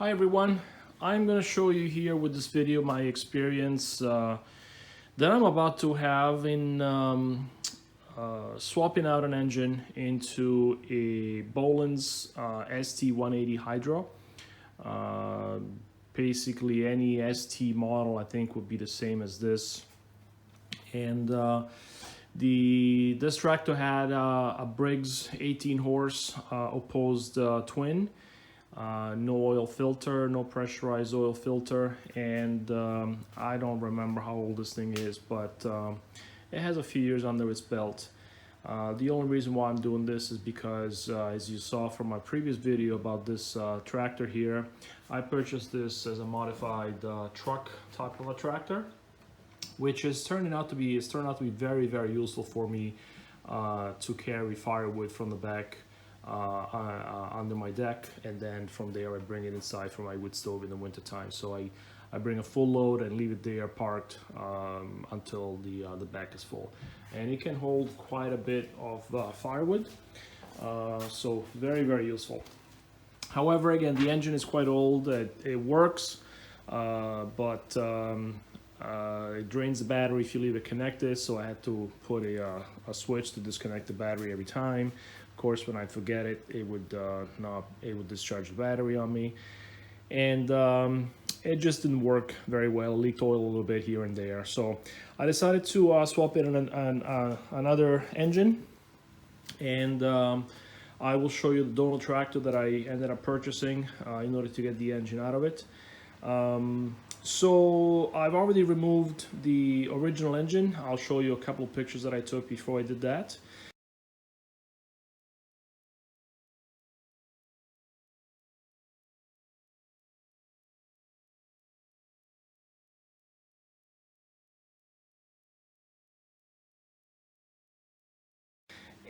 Hi everyone, I'm going to show you here with this video my experience that I'm about to have in swapping out an engine into a Bolens ST180 Hydro. Basically any ST model I think would be the same as this. And this tractor had a Briggs 18 horse opposed twin. No oil filter, no pressurized oil filter, and I don't remember how old this thing is, but it has a few years under its belt. The only reason why I'm doing this is because as you saw from my previous video about this tractor here, I purchased this as a modified truck type of a tractor, which is turning out to be very, very useful for me to carry firewood from the back under my deck, and then from there I bring it inside for my wood stove in the winter time. So I bring a full load and leave it there parked until the back is full, and it can hold quite a bit of firewood, so very, very useful. However, again, the engine is quite old. It works, but it drains the battery if you leave it connected, so I had to put a switch to disconnect the battery every time. Of course, when I forget it, it would discharge the battery on me, and it just didn't work very well. It leaked oil a little bit here and there, so I decided to swap in another engine, and I will show you the donor tractor that I ended up purchasing in order to get the engine out of it. So I've already removed the original engine. I'll show you a couple of pictures that I took before I did that.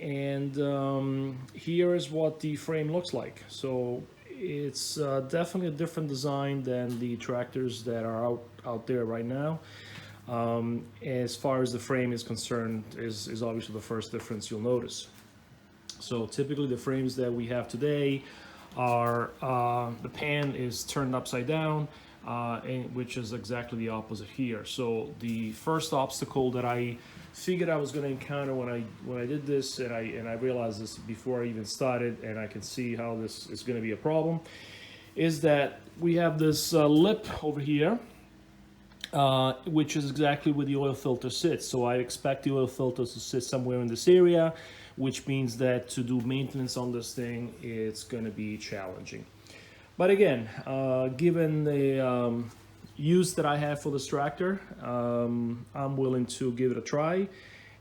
And here is what the frame looks like. So it's definitely a different design than the tractors that are out there right now. As far as the frame is concerned, is obviously the first difference you'll notice. So typically the frames that we have today are the pan is turned upside down, which is exactly the opposite here. So the first obstacle that I figured I was going to encounter when I did this, and I realized this before I even started, and I can see how this is going to be a problem, is that we have this lip over here, which is exactly where the oil filter sits. So I expect the oil filter to sit somewhere in this area, which means that to do maintenance on this thing, it's going to be challenging. But again, given the use that I have for this tractor, I'm willing to give it a try,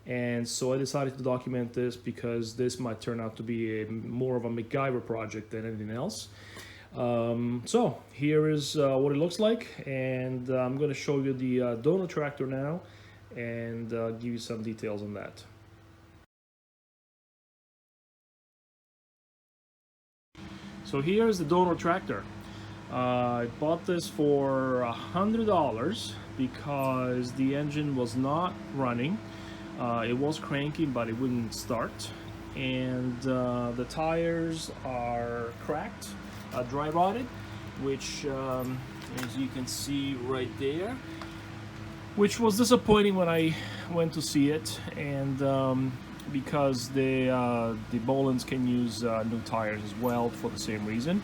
and so I decided to document this because this might turn out to be more of a MacGyver project than anything else. So here is what it looks like, and I'm going to show you the donor tractor now and give you some details on that. So here's the donor tractor. I bought this for $100 because the engine was not running. It was cranking, but it wouldn't start, and the tires are cracked, dry rotted, which as you can see right there, which was disappointing when I went to see it, and because the Bolens can use new tires as well for the same reason.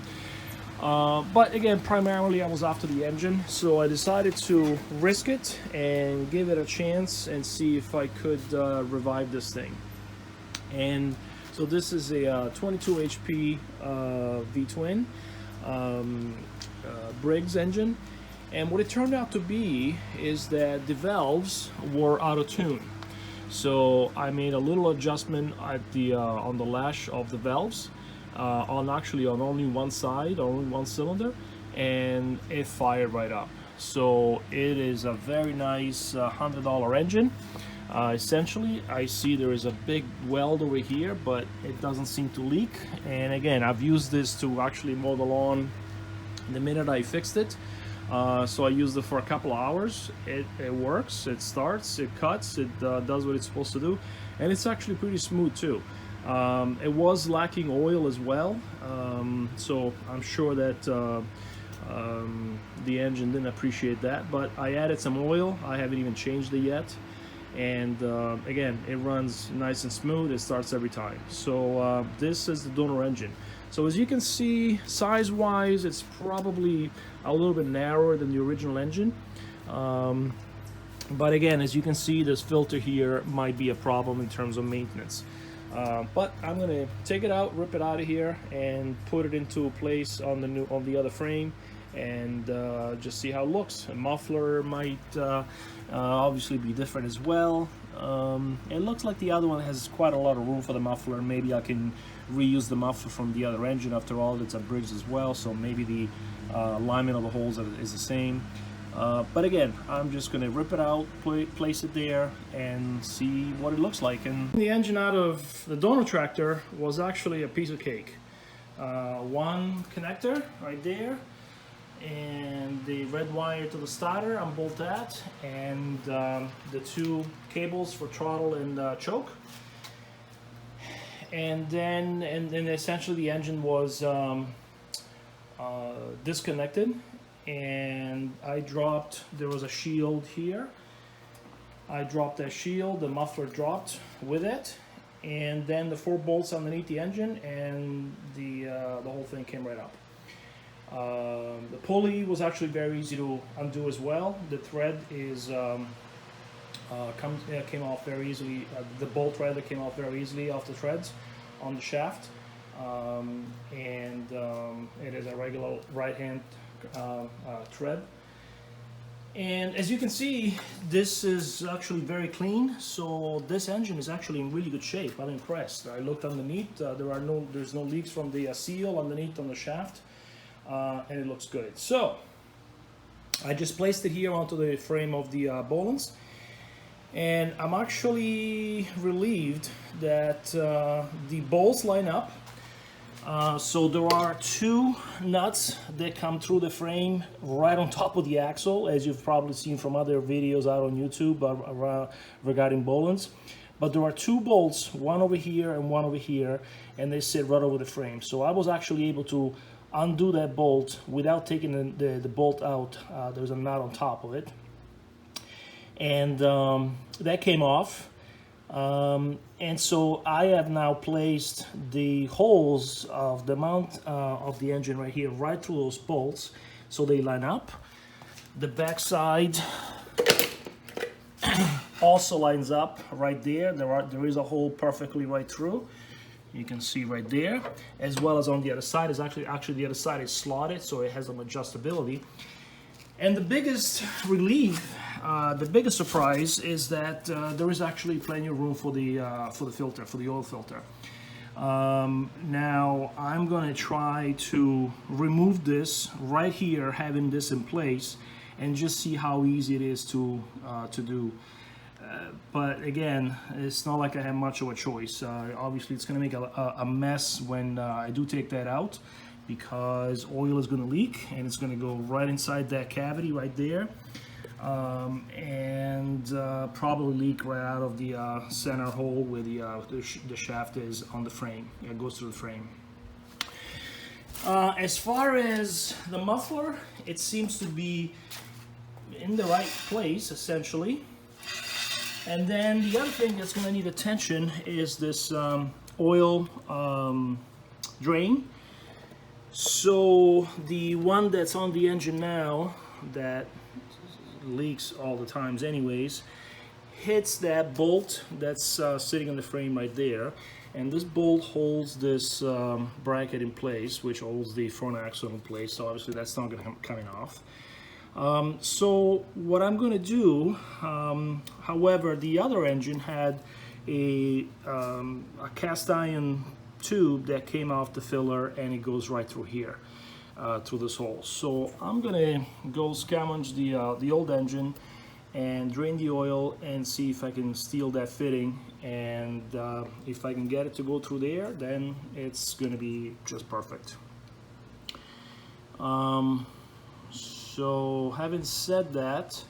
But again, primarily I was after the engine, so I decided to risk it and give it a chance and see if I could revive this thing. And so this is a 22 HP V-twin Briggs engine, and what it turned out to be is that the valves were out of tune. So I made a little adjustment at the on the lash of the valves, on only one side, only one cylinder, and it fired right up. So it is a very nice $100 engine. Essentially, I see there is a big weld over here, but it doesn't seem to leak. And again, I've used this to actually mow the lawn the minute I fixed it. So I used it for a couple of hours. It works, it starts, it cuts, it does what it's supposed to do, and it's actually pretty smooth too. It was lacking oil as well, so I'm sure that The engine didn't appreciate that, but I added some oil. I haven't even changed it yet, and again, it runs nice and smooth. It starts every time. So this is the donor engine. So as you can see, size-wise, it's probably a little bit narrower than the original engine. But again, as you can see, this filter here might be a problem in terms of maintenance. But I'm gonna take it out, rip it out of here, and put it into place on the other frame, and just see how it looks. A muffler might obviously be different as well. It looks like the other one has quite a lot of room for the muffler. Maybe I can reuse the muffler from the other engine. After all, it's a Briggs as well, so maybe the alignment of the holes is the same. But again, I'm just going to rip it out, place it there, and see what it looks like. And the engine out of the donor tractor was actually a piece of cake. One connector right there, and the red wire to the starter, unbolt that, and the two cables for throttle and choke. And then essentially the engine was disconnected, and there was a shield here. I dropped that shield, the muffler dropped with it, and then the 4 bolts underneath the engine, and the whole thing came right up. The pulley was actually very easy to undo as well. The thread is came off very easily. The bolt rather came off very easily off the threads on the shaft, and it is a regular right-hand thread. And as you can see, this is actually very clean. So this engine is actually in really good shape. I'm impressed. I looked underneath. There's no leaks from the seal underneath on the shaft, and it looks good. So I just placed it here onto the frame of the Bolens, and I'm actually relieved that the bolts line up. So there are 2 nuts that come through the frame right on top of the axle, as you've probably seen from other videos out on YouTube regarding Bolens. But there are 2 bolts, one over here and one over here, and they sit right over the frame. So I was actually able to undo that bolt without taking the bolt out. There's a nut on top of it, and that came off. And so I have now placed the holes of the mount of the engine right here, right through those bolts, so they line up. The back side also lines up right there. There is a hole perfectly right through. You can see right there, as well as on the other side. Is actually the other side is slotted, so it has some adjustability. And the biggest relief, the biggest surprise is that there is actually plenty of room for the filter, for the oil filter. Now I'm going to try to remove this right here, having this in place, and just see how easy it is to do. But again, it's not like I have much of a choice. Obviously, it's going to make a mess when I do take that out, because oil is going to leak and it's going to go right inside that cavity right there, and probably leak right out of the center hole where the shaft is on the frame. It goes through the frame. As far as the muffler, it seems to be in the right place essentially. And then the other thing that's going to need attention is this oil drain. So the one that's on the engine now, that leaks all the times anyways, hits that bolt that's sitting on the frame right there, and this bolt holds this bracket in place, which holds the front axle in place. So obviously that's not going to come off. So what I'm going to do, however, the other engine had a cast iron tube that came off the filler, and it goes right through here, through this hole. So I'm gonna go scavenge the old engine and drain the oil and see if I can steal that fitting, and if I can get it to go through there, then it's gonna be just perfect. So having said that,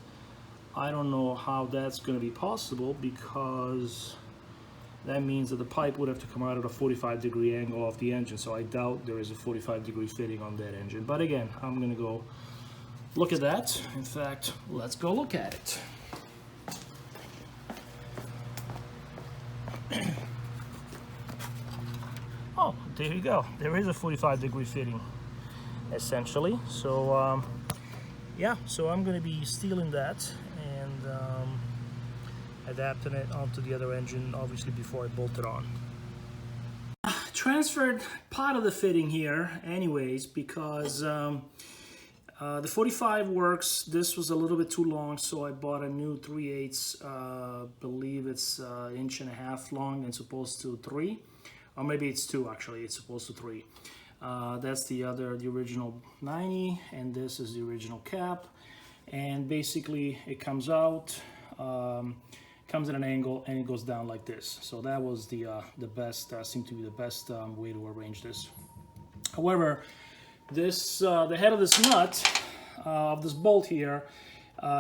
I don't know how that's gonna be possible, because that means that the pipe would have to come out at a 45-degree angle off the engine. So I doubt there is a 45-degree fitting on that engine. But again, I'm gonna go look at that. In fact, let's go look at it. Oh, there you go. There is a 45-degree fitting, essentially. So yeah, so I'm gonna be stealing that and adapting it onto the other engine, obviously, before I bolt it on. Transferred part of the fitting here anyways, because the 45 works. This was a little bit too long, so I bought a new 3/8, believe it's 1.5 inches long and supposed to 3, or maybe it's 2 actually, it's supposed to 3. That's the original 90, and this is the original cap, and basically it comes out, comes at an angle, and it goes down like this. So that was the best, seemed to be the best way to arrange this. However, this the head of this nut of this bolt here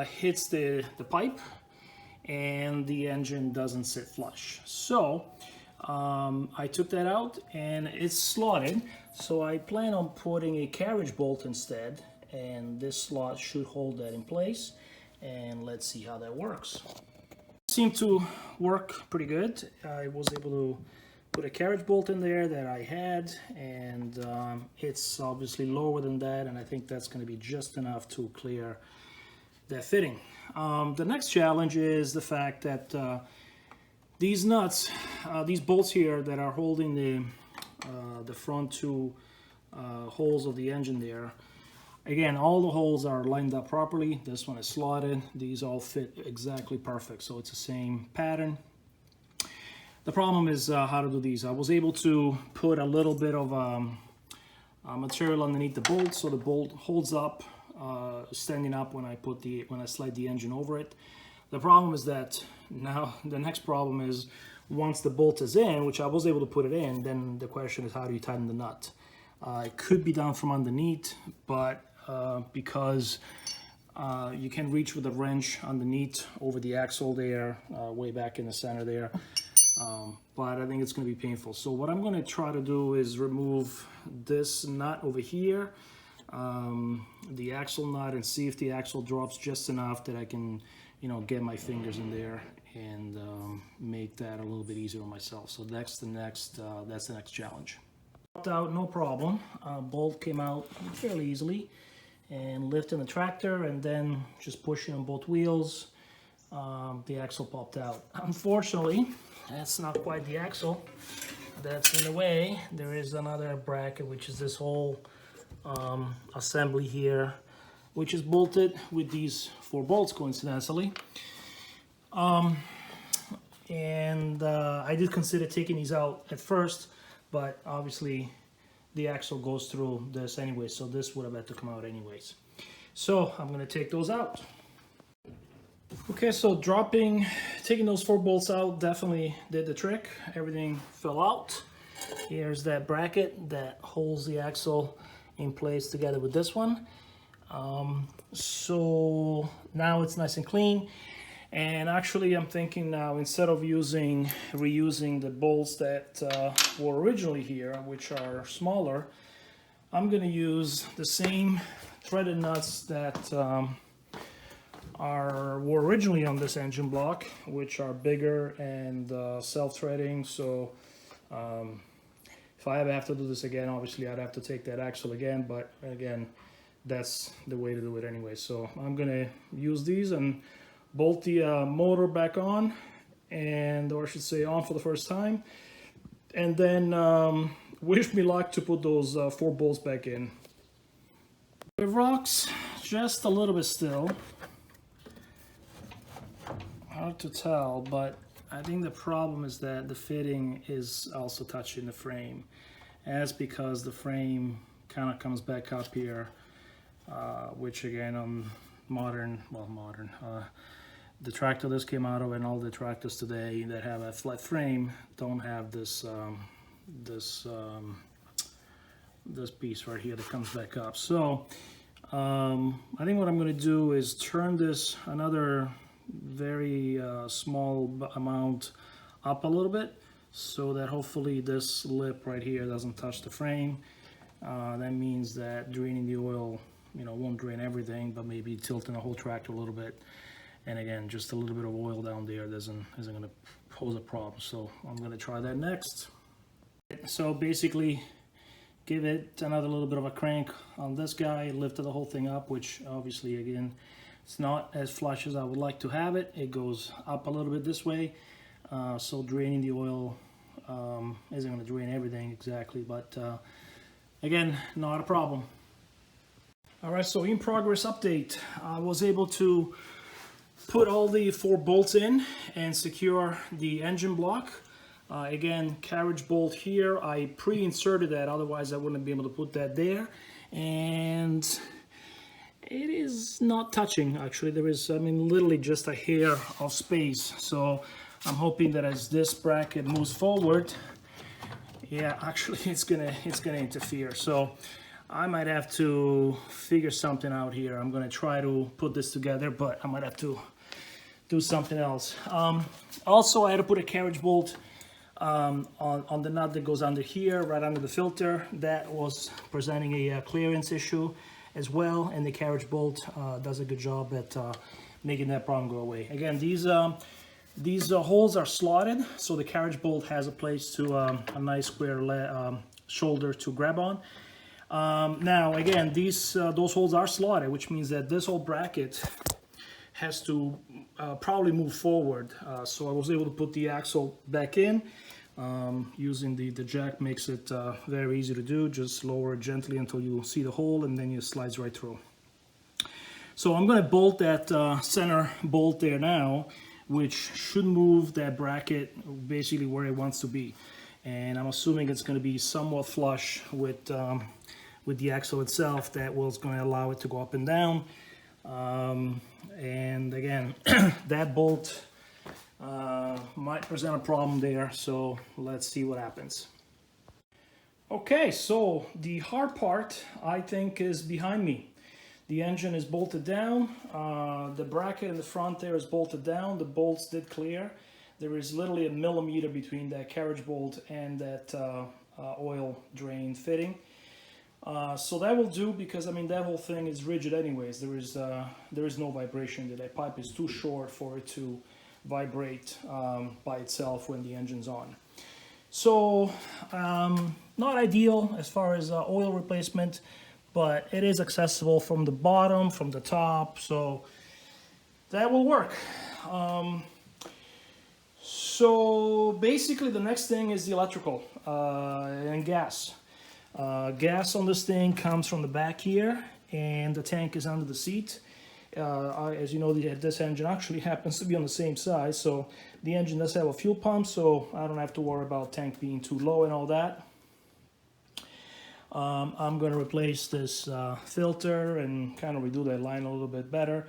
hits the pipe, and the engine doesn't sit flush. So I took that out, and it's slotted. So I plan on putting a carriage bolt instead, and this slot should hold that in place. And let's see how that works. Seemed to work pretty good. I was able to put a carriage bolt in there that I had, and it's obviously lower than that, and I think that's going to be just enough to clear that fitting. The next challenge is the fact that these nuts, these bolts here that are holding the front two holes of the engine there, again, all the holes are lined up properly. This one is slotted. These all fit exactly perfect, so it's the same pattern. The problem is how to do these. I was able to put a little bit of material underneath the bolt, so the bolt holds up, standing up when I slide the engine over it. The problem is that now the next problem is once the bolt is in, which I was able to put it in, then the question is how do you tighten the nut? It could be down from underneath, but because you can reach with a wrench underneath over the axle there, way back in the center there, but I think it's going to be painful. So what I'm going to try to do is remove this nut over here, the axle nut, and see if the axle drops just enough that I can, get my fingers in there and make that a little bit easier on myself. So that's the next challenge. Popped out, no problem. Bolt came out fairly easily, and lifting the tractor and then just pushing on both wheels, the axle popped out. Unfortunately, that's not quite the axle that's in the way. There is another bracket, which is this whole assembly here, which is bolted with these 4 bolts, coincidentally. I did consider taking these out at first, but obviously the axle goes through this anyway, so this would have had to come out anyways. So I'm going to take those out. Okay, so taking those 4 bolts out definitely did the trick. Everything fell out. Here's that bracket that holds the axle in place together with this one. So now it's nice and clean. And actually I'm thinking now, instead of reusing the bolts that were originally here, which are smaller, I'm going to use the same threaded nuts that were originally on this engine block, which are bigger and self-threading. So if I ever have to do this again, obviously I'd have to take that axle again, but again, that's the way to do it anyway. So I'm going to use these and bolt the motor back on, or I should say on for the first time, and then wish me luck to put those 4 bolts back in. It rocks just a little bit still. Hard to tell, but I think the problem is that the fitting is also touching the frame. And that's because the frame kind of comes back up here, which again on the tractor this came out of, and all the tractors today that have a flat frame don't have this this piece right here that comes back up. So I think what I'm going to do is turn this another very small amount up a little bit, so that hopefully this lip right here doesn't touch the frame. That means that draining the oil, you know, won't drain everything, but maybe tilting the whole tractor a little bit. And again, just a little bit of oil down there isn't going to pose a problem. So I'm going to try that next. So basically, give it another little bit of a crank on this guy, lifted the whole thing up, which obviously, again, it's not as flush as I would like to have it. It goes up a little bit this way. So draining the oil isn't going to drain everything exactly, but again, not a problem. All right, so in progress update. I was able to put all the 4 bolts in and secure the engine block. Again, carriage bolt here. I pre-inserted that, otherwise I wouldn't be able to put that there. And it is not touching, actually. There is, I mean, literally just a hair of space. So I'm hoping that as this bracket moves forward, yeah, actually it's gonna interfere. So I might have to figure something out here. I'm gonna try to put this together, but I might have to do something else. Also, I had to put a carriage bolt on the nut that goes under here, right under the filter. That was presenting a clearance issue as well, and the carriage bolt does a good job at making that problem go away. Again, these holes are slotted, so the carriage bolt has a place to a nice square shoulder to grab on. Now, again, those holes are slotted, which means that this whole bracket has to probably move forward. So I was able to put the axle back in. Using the jack makes it very easy to do. Just lower it gently until you see the hole, and then it slides right through. So I'm going to bolt that center bolt there now, which should move that bracket basically where it wants to be. And I'm assuming it's going to be somewhat flush with the axle itself. That was going to allow it to go up and down. And again, that bolt might present a problem there, so let's see what happens. Okay, so the hard part, I think, is behind me. The engine is bolted down, the bracket in the front there is bolted down, the bolts did clear. There is literally a millimeter between that carriage bolt and that oil drain fitting. So that will do, because I mean that whole thing is rigid anyways. There is no vibration there. That pipe is too short for it to vibrate by itself when the engine's on. So not ideal as far as oil replacement, but it is accessible from the bottom, from the top, so that will work. So basically the next thing is the electrical and gas. Gas on this thing comes from the back here, and the tank is under the seat. As you know, this engine actually happens to be on the same size, so the engine does have a fuel pump, so I don't have to worry about tank being too low and all that. I'm going to replace this filter and kind of redo that line a little bit better.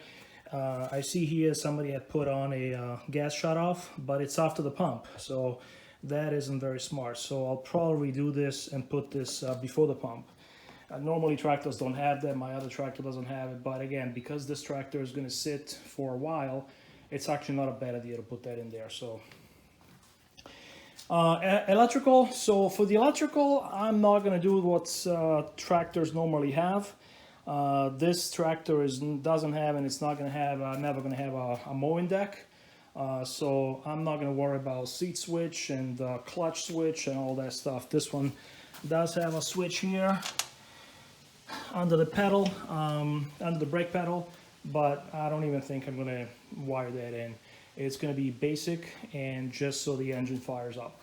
I see here somebody had put on a gas shutoff, but it's after the pump, so that isn't very smart. So I'll probably redo this and put this before the pump. Normally tractors don't have that, my other tractor doesn't have it, but again, because this tractor is going to sit for a while, it's actually not a bad idea to put that in there. So electrical. So for the electrical, I'm not going to do what tractors normally have. This tractor doesn't have, and it's not going to have, never going to have a mowing deck. So I'm not going to worry about seat switch and clutch switch and all that stuff. This one does have a switch here under the pedal, under the brake pedal, but I don't even think I'm going to wire that in. It's going to be basic and just so the engine fires up.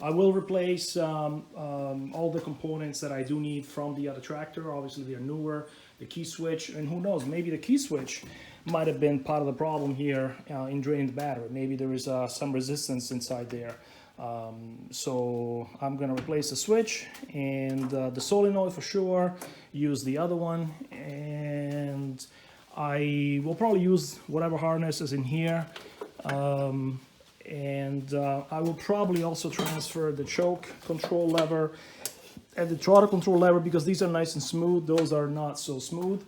I will replace all the components that I do need from the other tractor. Obviously they're newer, the key switch, and who knows, maybe the key switch might have been part of the problem here in draining the battery. Maybe there is some resistance inside there. So I'm going to replace the switch and the solenoid for sure, use the other one, and I will probably use whatever harness is in here. And I will probably also transfer the choke control lever and the throttle control lever, because these are nice and smooth. Those are not so smooth.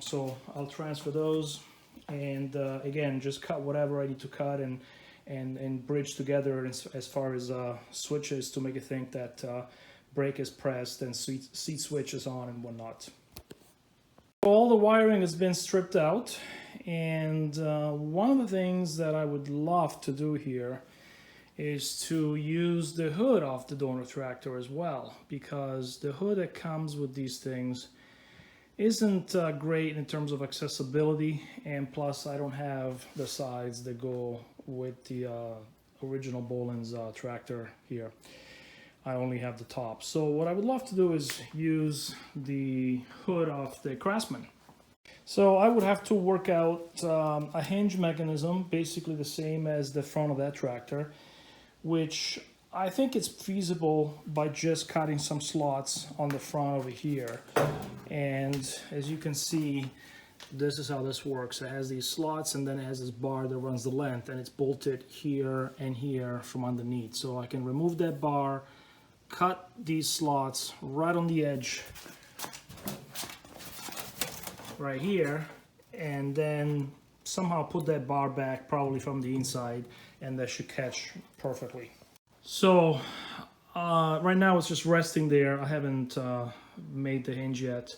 So I'll transfer those, and again, just cut whatever I need to cut and and bridge together as far as switches to make it think that brake is pressed and seat switch is on and whatnot. All the wiring has been stripped out, and one of the things that I would love to do here is to use the hood off the donor tractor as well, because the hood that comes with these things isn't great in terms of accessibility, and plus I don't have the sides that go with the original Bolens tractor here. I only have the top. So what I would love to do is use the hood of the Craftsman. So I would have to work out a hinge mechanism, basically the same as the front of that tractor, which I think it's feasible by just cutting some slots on the front over here. And as you can see, this is how this works. It has these slots, and then it has this bar that runs the length, and it's bolted here and here from underneath. So I can remove that bar, cut these slots right on the edge right here, and then somehow put that bar back, probably from the inside, and that should catch perfectly. So right now it's just resting there. I haven't made the hinge yet.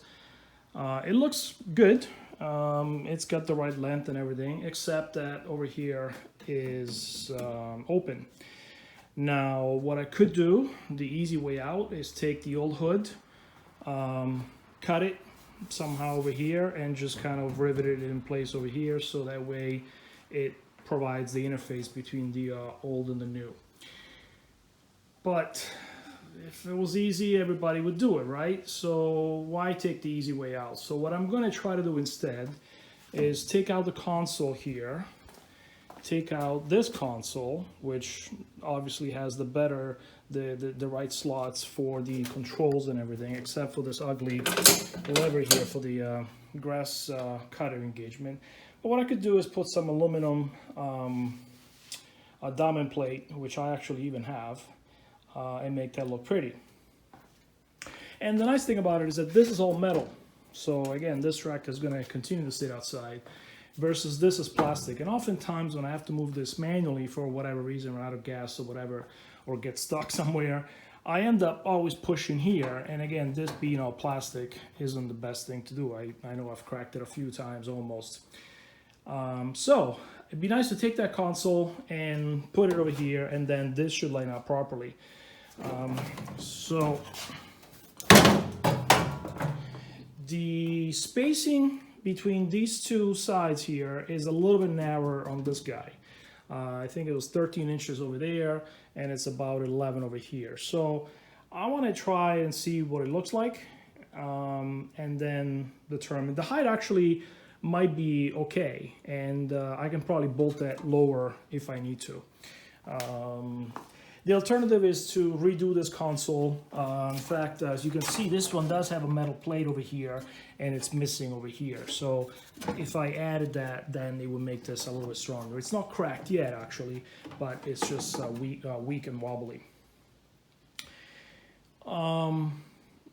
It looks good. It's got the right length and everything, except that over here is open. Now what I could do, the easy way out, is take the old hood, cut it somehow over here, and just kind of rivet it in place over here, so that way it provides the interface between the old and the new. But if it was easy, everybody would do it, right? So why take the easy way out? So what I'm going to try to do instead is take out the console here, take out this console, which obviously has the right slots for the controls and everything, except for this ugly lever here for the grass cutter engagement. But what I could do is put some aluminum diamond plate, which I actually even have, and make that look pretty. And the nice thing about it is that this is all metal. So again, this tractor is going to continue to sit outside, versus this is plastic. And oftentimes when I have to move this manually for whatever reason, or out of gas or whatever, or get stuck somewhere, I end up always pushing here. And again, this being all plastic isn't the best thing to do. I know I've cracked it a few times almost. So it'd be nice to take that console and put it over here, and then this should line up properly. So the spacing between these two sides here is a little bit narrower on this guy. I think it was 13 inches over there, and it's about 11 over here. So I want to try and see what it looks like, and then determine. The height actually might be okay, and I can probably bolt that lower if I need to. The alternative is to redo this console. In fact, as you can see, this one does have a metal plate over here, and it's missing over here. So if I added that, then it would make this a little bit stronger. It's not cracked yet, actually, but it's just weak and wobbly.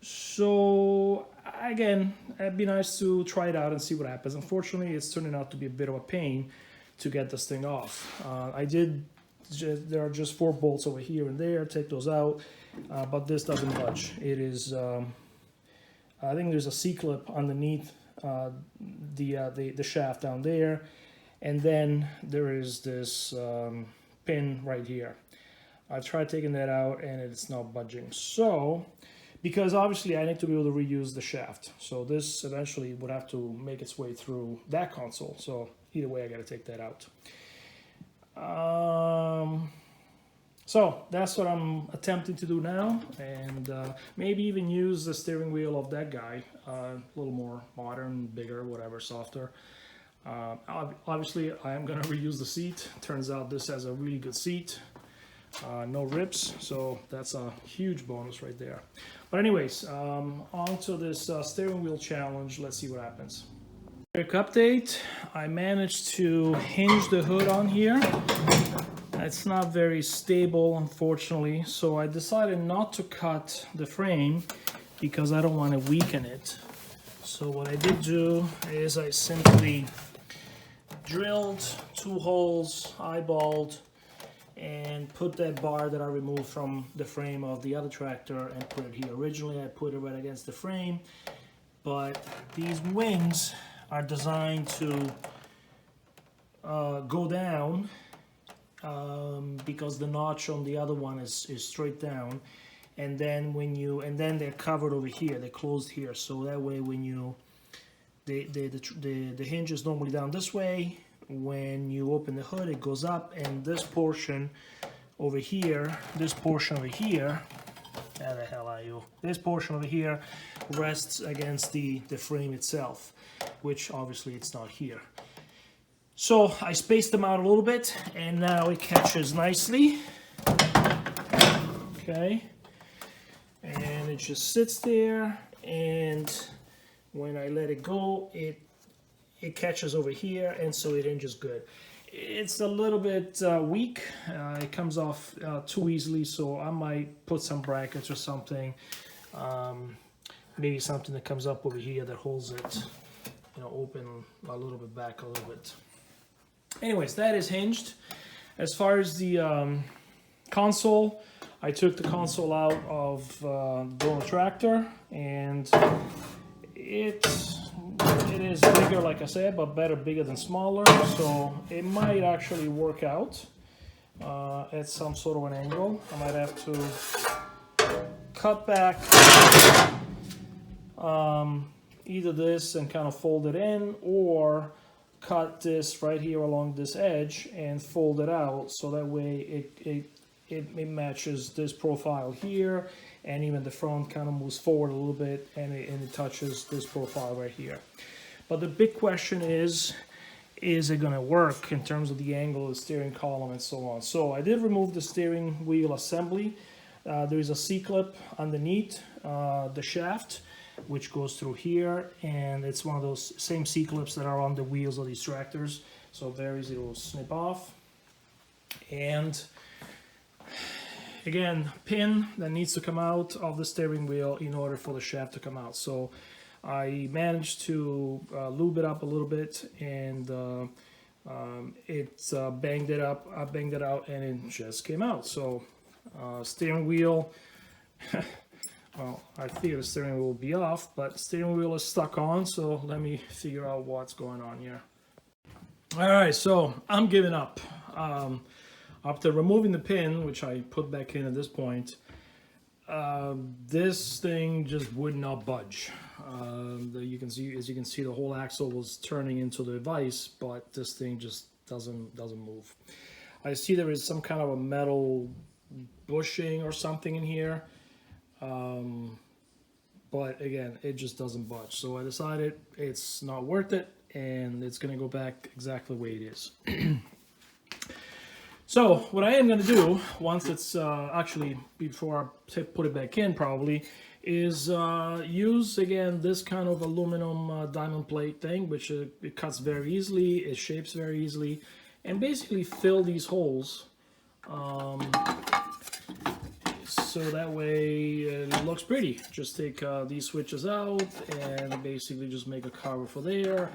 So again, it'd be nice to try it out and see what happens. Unfortunately, it's turning out to be a bit of a pain to get this thing off. There are just 4 bolts over here and there. Take those out, but this doesn't budge. It is, I think there's a C-clip underneath the shaft down there, and then there is this pin right here. I've tried taking that out, and it's not budging. So, because obviously I need to be able to reuse the shaft, so this eventually would have to make its way through that console. So either way, I got to take that out. So that's what I'm attempting to do now, and maybe even use the steering wheel of that guy, a little more modern, bigger, whatever, softer. Obviously I am going to reuse the seat. Turns out this has a really good seat, no rips, so that's a huge bonus right there. But anyways, on to this steering wheel challenge. Let's see what happens. Quick update, I managed to hinge the hood on here. It's not very stable, unfortunately, so I decided not to cut the frame because I don't want to weaken it. So what I did do is I simply drilled 2 holes, eyeballed and put that bar that I removed from the frame of the other tractor and put it here. Originally I put it right against the frame, but these wings are designed to go down because the notch on the other one is straight down, and then they're covered over here, they're closed here, so that way when you the hinge is normally down this way. When you open the hood, it goes up, and this portion over here, how the hell are you? This portion over here rests against the frame itself, which obviously it's not here. So I spaced them out a little bit, and now it catches nicely. Okay, and it just sits there, and when I let it go, it catches over here, and so it hinges good. It's a little bit weak. It comes off too easily, so I might put some brackets or something. Maybe something that comes up over here that holds it, open a little bit back a little bit. Anyways, that is hinged. As far as the console, I took the console out of the tractor, and it is bigger, like I said, but bigger than smaller, so it might actually work out at some sort of an angle. I might have to cut back either this and kind of fold it in, or cut this right here along this edge and fold it out, so that way it matches this profile here, and even the front kind of moves forward a little bit, and it touches this profile right here. But the big question is it going to work in terms of the angle of the steering column and so on? So I did remove the steering wheel assembly. There is a C-clip underneath the shaft, which goes through here, and it's one of those same C-clips that are on the wheels of these tractors, so very easy to snip off. And again, pin that needs to come out of the steering wheel in order for the shaft to come out. So I managed to lube it up a little bit, and banged it up. I banged it out, and it just came out. So steering wheel, well, I figure the steering wheel will be off, but the steering wheel is stuck on, so let me figure out what's going on here. All right, so I'm giving up. After removing the pin, which I put back in at this point, this thing just would not budge. As you can see, the whole axle was turning into the vise, but this thing just doesn't move. I see there is some kind of a metal bushing or something in here, but again, it just doesn't budge. So I decided it's not worth it, and it's going to go back exactly the way it is. So what I am going to do, once it's actually, before I put it back in probably, is use again this kind of aluminum diamond plate thing, which it cuts very easily, it shapes very easily, and basically fill these holes so that way it looks pretty. Just take these switches out and basically just make a cover for there,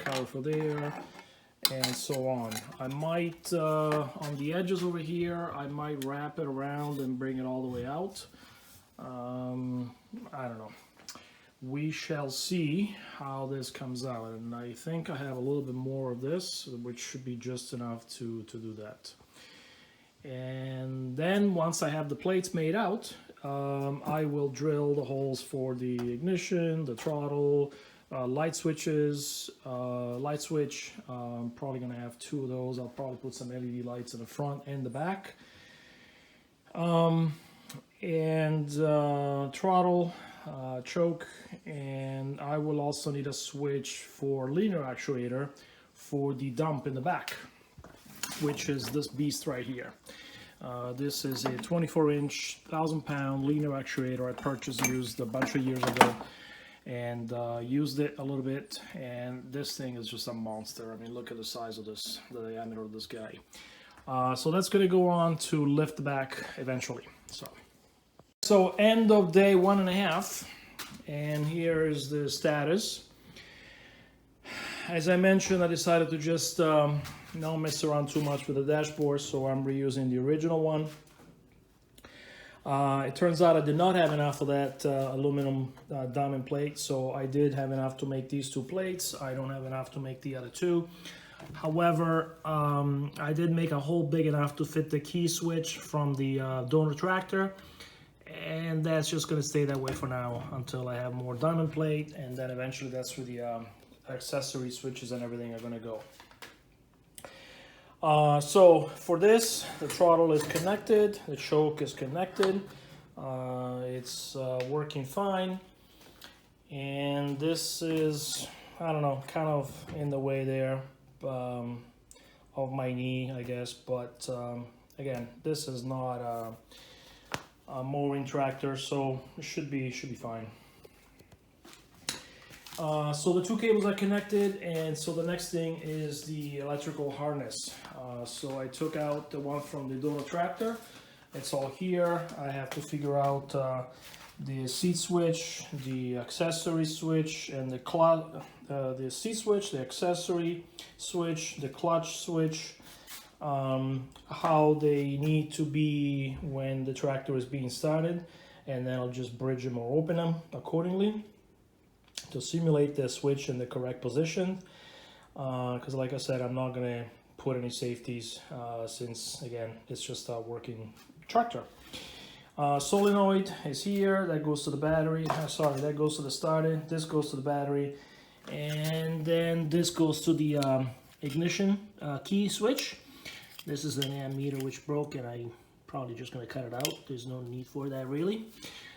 and so on. I might, on the edges over here, I might wrap it around and bring it all the way out. I don't know. We shall see how this comes out, and I think I have a little bit more of this, which should be just enough to do that. And then once I have the plates made out, I will drill the holes for the ignition, the throttle, light switches, light switch. I'm probably gonna have 2 of those. I'll probably put some LED lights in the front and the back. And throttle, choke, and I will also need a switch for linear actuator for the dump in the back, which is this beast right here. This is a 24-inch, 1,000-pound linear actuator I purchased used a bunch of years ago, and used it a little bit, and this thing is just a monster. I mean, look at the size of this, the diameter of this guy. So that's going to go on to lift the back eventually. So end of day 1.5, and here is the status. as I mentioned, I decided to just not mess around too much with the dashboard, so I'm reusing the original one. It turns out I did not have enough of that aluminum diamond plate, so I did have enough to make these two plates. I don't have enough to make the other two. However, I did make a hole big enough to fit the key switch from the donor tractor, and that's just going to stay that way for now until I have more diamond plate, and then eventually that's where the accessory switches and everything are going to go. So for this, the throttle is connected, the choke is connected, it's working fine, and this is, I don't know, kind of in the way there of my knee, I guess, but again, this is not a mowing tractor, so it should be fine. So the two cables are connected, and so the next thing is the electrical harness. So I took out the one from the donor tractor. It's all here. I have to figure out the seat switch, the accessory switch, and the seat switch, the accessory switch, the clutch switch, how they need to be when the tractor is being started, and then I'll just bridge them or open them accordingly to simulate the switch in the correct position, because like I said, I'm not going to put any safeties since again it's just a working tractor. Solenoid is here, that goes to the battery, sorry, that goes to the starter, this goes to the battery, and then this goes to the ignition key switch. This is an ammeter which broke, and I'm probably just going to cut it out. There's no need for that really.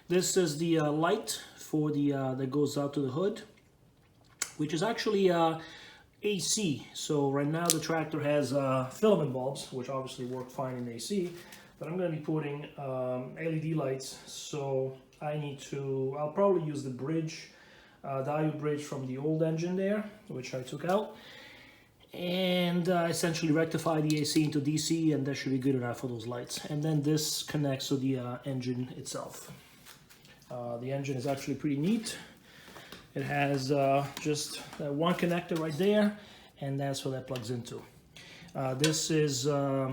This is the light for the that goes out to the hood, which is actually AC. So right now the tractor has filament bulbs, which obviously work fine in AC, but I'm going to be putting LED lights. So I'll probably use the bridge, diode bridge from the old engine there, which I took out, and essentially rectify the AC into DC, and that should be good enough for those lights. And then this connects to the engine itself. The engine is actually pretty neat. It has just one connector right there, and that's what that plugs into. This is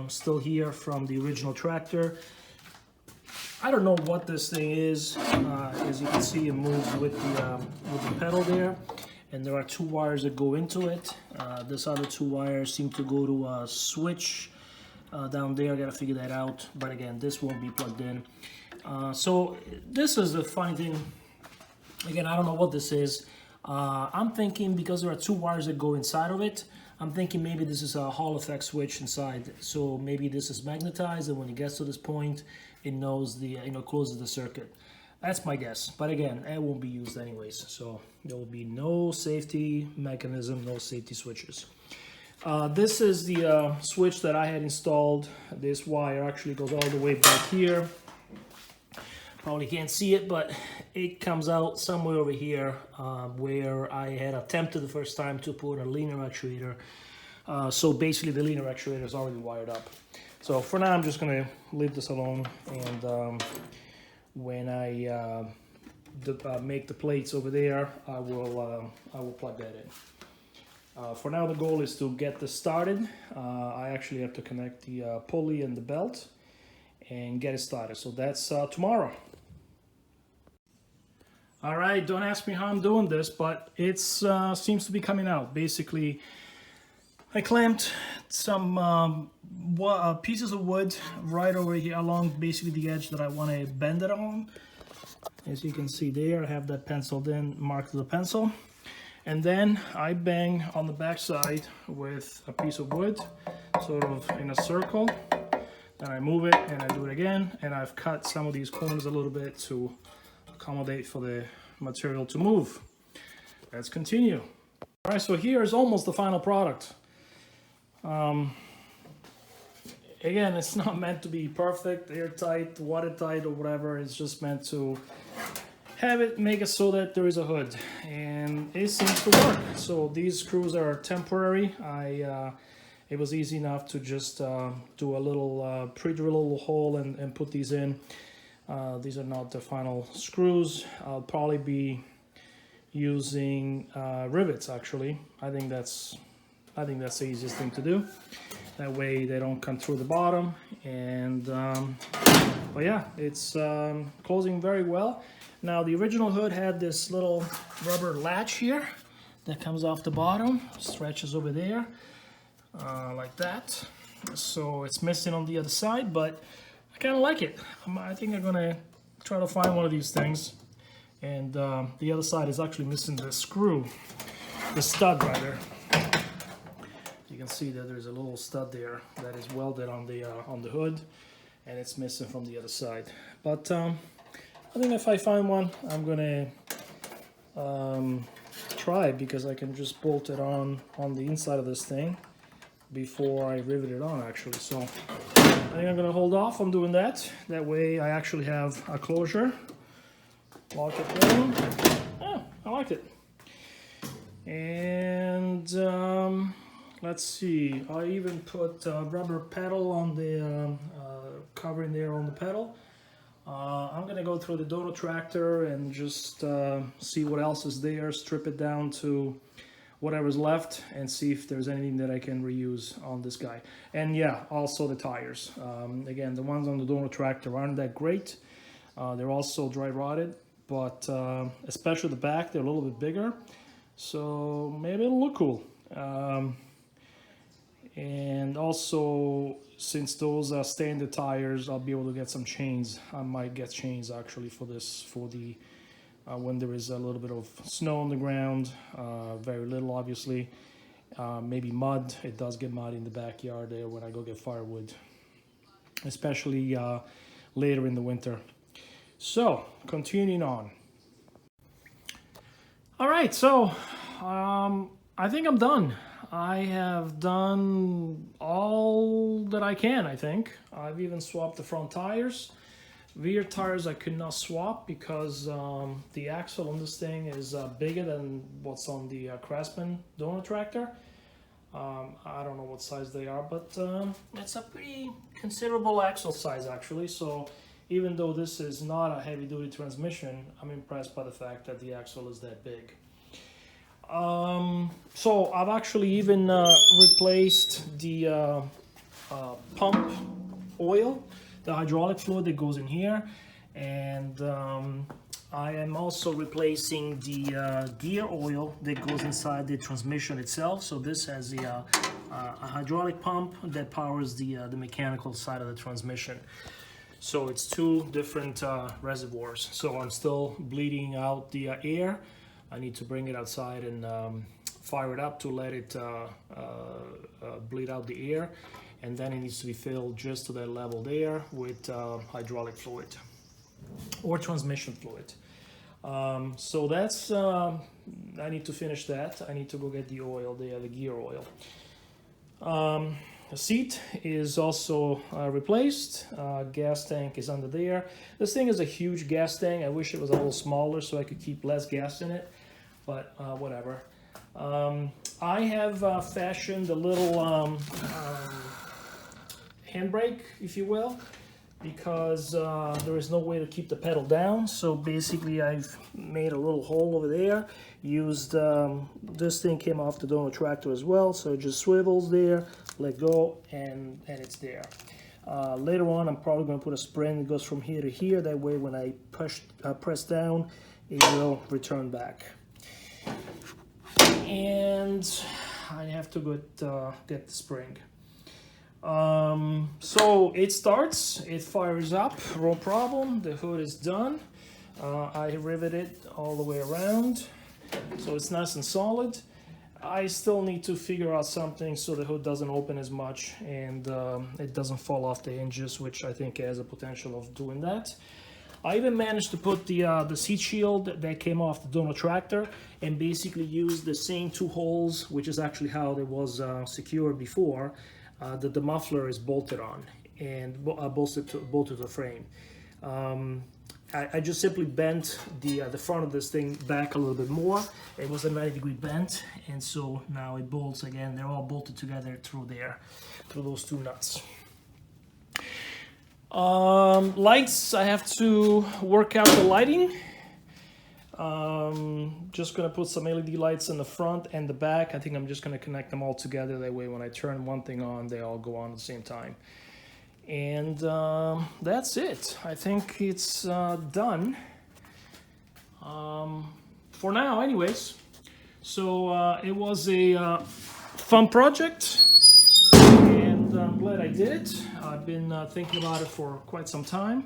still here from the original tractor. I don't know what this thing is. As you can see, it moves with the pedal there, and there are two wires that go into it. This other two wires seem to go to a switch down there. I gotta figure that out, but again, this won't be plugged in. So this is the funny thing. Again, I don't know what this is. I'm thinking because there are two wires that go inside of it, I'm thinking maybe this is a Hall effect switch inside. So maybe this is magnetized, and when it gets to this point, it knows the closes the circuit. That's my guess. But again, it won't be used anyways. So there will be no safety mechanism, no safety switches. This is the switch that I had installed. This wire actually goes all the way back here. Probably can't see it, but it comes out somewhere over here where I had attempted the first time to put a linear actuator. So basically the linear actuator is already wired up. So for now I'm just going to leave this alone, and when I make the plates over there, I will plug that in. For now the goal is to get this started. I actually have to connect the pulley and the belt and get it started. So that's tomorrow. All right, don't ask me how I'm doing this, but it seems to be coming out. Basically, I clamped some pieces of wood right over here along basically the edge that I want to bend it on. As you can see there, I have that penciled in, marked with a pencil. And then I bang on the back side with a piece of wood, sort of in a circle. Then I move it and I do it again, and I've cut some of these corners a little bit to accommodate for the material to move. Let's continue. All right, so here is almost the final product. Again, it's not meant to be perfect, airtight, watertight, or whatever. It's just meant to make it so that there is a hood, and it seems to work. So these screws are temporary. It was easy enough to just do a little pre-drill a little hole and put these in. These are not the final screws. I'll probably be using rivets. Actually, I think that's the easiest thing to do. That way they don't come through the bottom. And but yeah, it's closing very well. Now the original hood had this little rubber latch here that comes off the bottom, stretches over there like that. So it's missing on the other side, but I kind of like it. I think I'm gonna try to find one of these things. And the other side is actually missing the screw, the stud rather. You can see that there's a little stud there that is welded on the hood, and it's missing from the other side. But I think if I find one, I'm gonna try it, because I can just bolt it on the inside of this thing before I rivet it on actually. So I think I'm gonna hold off on doing that. That way I actually have a closure. Lock it down. Oh, I like it. And let's see, I even put a rubber pedal on the covering there on the pedal. I'm gonna go through the Dono tractor and just see what else is there, strip it down to whatever's left, and see if there's anything that I can reuse on this guy. And yeah, also the tires. Again, the ones on the Dono tractor aren't that great. They're also dry rotted, but especially the back, they're a little bit bigger. So maybe it'll look cool. And also, since those are standard tires, I'll be able to get some chains. I might get chains actually for this, for the when there is a little bit of snow on the ground, very little obviously, maybe mud. It does get muddy in the backyard there when I go get firewood, especially later in the winter. So, continuing on. All right, so I think I'm done. I have done all that I can, I think. I've even swapped the front tires. Rear tires I could not swap because the axle on this thing is bigger than what's on the Craftsman Dono tractor. I don't know what size they are, but it's a pretty considerable axle size actually. So even though this is not a heavy-duty transmission, I'm impressed by the fact that the axle is that big. So I've actually even replaced the pump oil, the hydraulic fluid that goes in here, and I am also replacing the gear oil that goes inside the transmission itself. So this has a hydraulic pump that powers the mechanical side of the transmission. So it's two different reservoirs. So I'm still bleeding out the air. I need to bring it outside and fire it up to let it bleed out the air, and then it needs to be filled just to that level there with hydraulic fluid or transmission fluid. So that's I need to finish that. I need to go get the oil, the gear oil. The seat is also replaced. Gas tank is under there. This thing is a huge gas tank. I wish it was a little smaller so I could keep less gas in it, but whatever. I have fashioned a little handbrake, if you will, because there is no way to keep the pedal down. So basically I've made a little hole over there, used this thing came off the Dono tractor as well, so it just swivels there, let go, and it's there. Later on I'm probably going to put a spring that goes from here to here, that way when I press down it will return back. And I have to get the spring. So it starts, it fires up, no problem. The hood is done. I riveted all the way around, so it's nice and solid. I still need to figure out something so the hood doesn't open as much and it doesn't fall off the hinges, which I think has a potential of doing that. I even managed to put the seat shield that came off the Dono tractor and basically use the same two holes, which is actually how it was secured before, that the muffler is bolted on and bolted to the frame. I just simply bent the front of this thing back a little bit more. It was a 90-degree bent, and so now it bolts again. They're all bolted together through there, through those two nuts. Lights, I have to work out the lighting. Just gonna put some LED lights in the front and the back. I think I'm just gonna connect them all together. That way when I turn one thing on, they all go on at the same time. And that's it. I think it's done. For now anyways. So it was a fun project, and I'm glad I did it. I've been thinking about it for quite some time,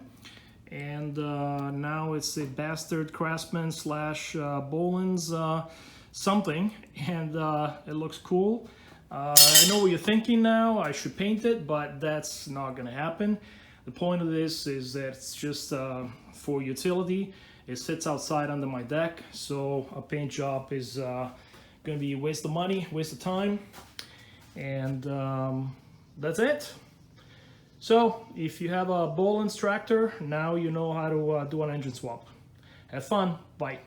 and now it's a bastard Craftsman slash Bolens something, and it looks cool. I know what you're thinking now. I should paint it, but that's not gonna happen. The point of this is that it's just for utility. It sits outside under my deck, so a paint job is gonna be a waste of money, waste of time, and that's it. So if you have a Bolens tractor, now you know how to do an engine swap. Have fun. Bye.